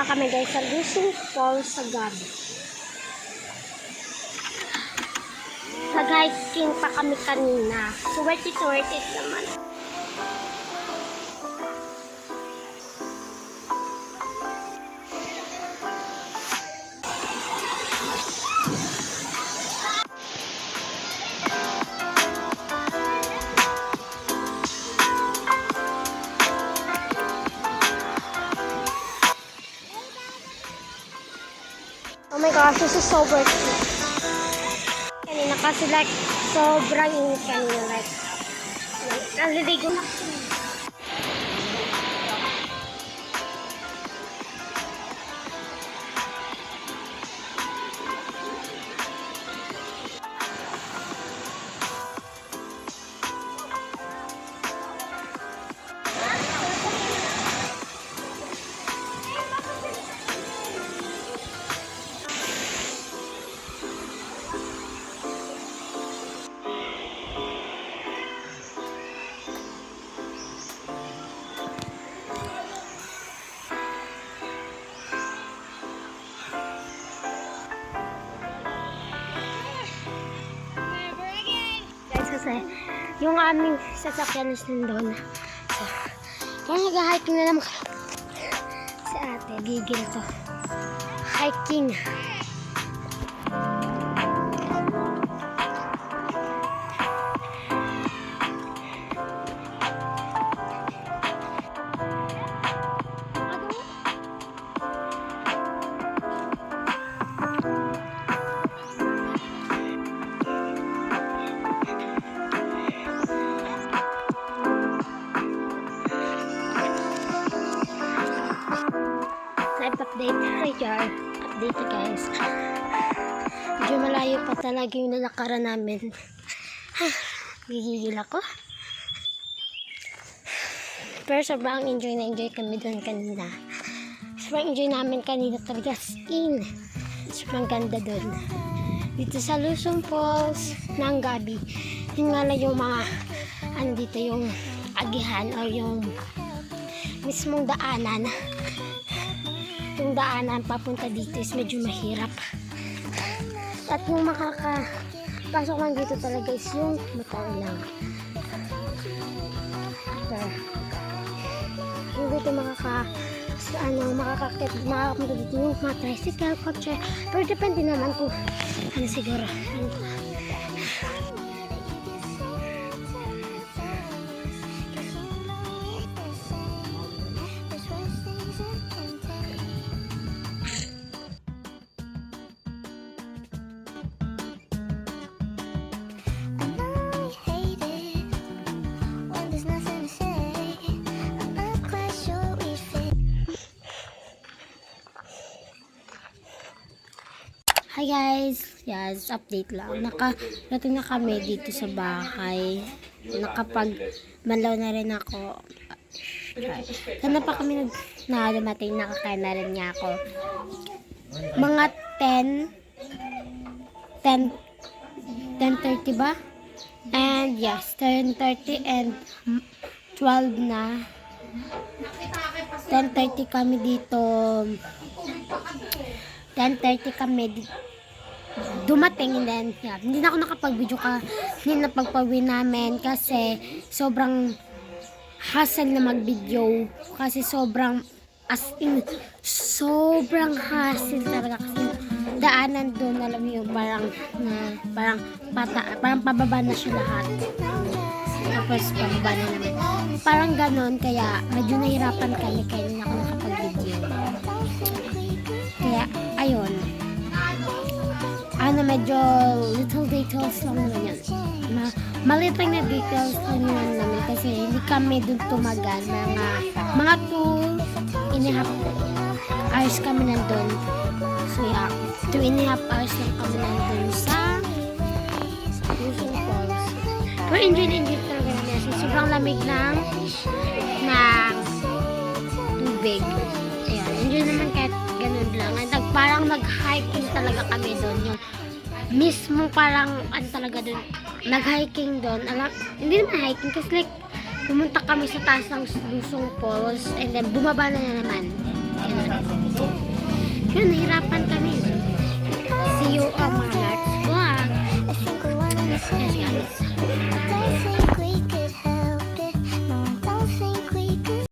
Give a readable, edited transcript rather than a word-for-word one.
lang kami guys sa Lusong Falls sa gabi. Nag-hiking pa kami kanina. So worth it naman. Oh my gosh, this is so worth it. Kanina kasi like, sobrang init kanina. Like naliligo na. Kasi yung aming sasakyan is nandun. So, kaya nag-hiking na naman si ate. Gigil to. Hiking. Update guys. Medyo malayo pa talaga yung nalakaran namin. Gigigil ako. Pero sobrang enjoy kami doon kanina. Sobrang enjoy namin kanina talaga. Sobrang ganda doon. Dito sa Lusong Falls ng gabi. Yun nga lang yung mga dito yung agihan o yung mismong daanan. Yung daanan papunta dito is medyo mahirap. At yung makakapasok lang dito talaga is yung motor lang. Yung dito makakapunta dito yung mga tricycle, kotse. Pero depende naman kung siguro. Hi guys! Yes, update lang. Nakarating na kami dito sa bahay. Nakapag-malaw na rin ako. Sana pa kami dumating, nakakain na rin niya ako. Mga 10:30 ba? And yes, 10:30 and 12 na. 10:30 kami dito. 10:30 kami dumating, and then hindi na ako nakapag-video hindi na pagpawin namin kasi sobrang hassle na mag-video kasi sobrang hassle talaga kasi daanan doon, alam mo yung parang pababa na siya lahat, tapos pababa na naman, parang ganon, kaya medyo nahirapan kami kaya hindi na ako nakapag-video. Kaya ayun, medyo little details lang naman yun. Maliit lang na details lang naman kasi hindi kami dun tumagal. Mga 2.5 hours kami nandun. So yeah, 2.5 hours lang kami nandun sa Lusong Falls. Pero enjoy talaga namin kasi sobrang lamig ng tubig. Ayan, enjoy naman kahit ganun lang. Parang nag-hiking talaga kami doon. Yung mismo parang talaga doon. Nag-hiking doon. Hindi naman hiking kasi like pumunta kami sa taas ng Lusong Falls and then bumaba na naman. Yun, nahirapan kami. See you on my next vlog. Yes, guys.